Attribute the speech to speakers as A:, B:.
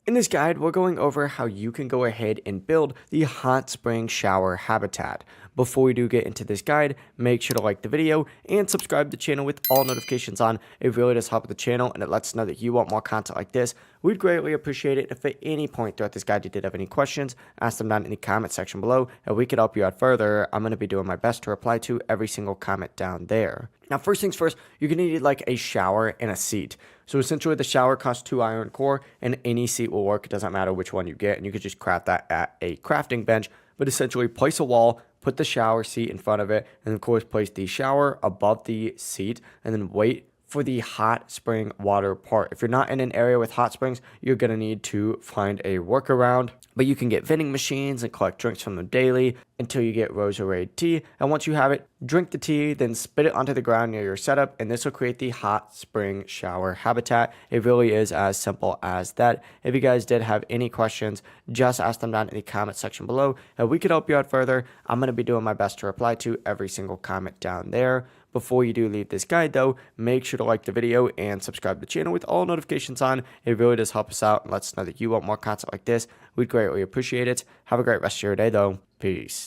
A: In this guide, we're going over how you can go ahead and build the hot spring shower habitat. Before we do get into this guide, make sure to like the video and subscribe to the channel with all notifications on. It really does help the channel and it lets us know that you want more content like this. We'd greatly appreciate it if at any point throughout this guide you did have any questions, ask them down in the comment section below and we could help you out further. I'm going to be doing my best to reply to every single comment down there. Now, first things first, you're going to need like a shower and a seat. So essentially the shower costs 2 iron core and any seat will work. It doesn't matter which one you get and you could just craft that at a crafting bench. But essentially place a wall, put the shower seat in front of it, and of course place the shower above the seat and then wait for the hot spring water part. If you're not in an area with hot springs, you're going to need to find a workaround. But you can get vending machines and collect drinks from them daily until you get rosary tea. And once you have it, drink the tea, then spit it onto the ground near your setup, and this will create the hot spring shower habitat. It really is as simple as that. If you guys did have any questions, just ask them down in the comment section below, and we could help you out further. I'm going to be doing my best to reply to every single comment down there. Before you do leave this guide though, make sure to like the video and subscribe to the channel with all notifications on. It really does help us out and lets us know that you want more content like this. We'd greatly appreciate it. Have a great rest of your day though. Peace.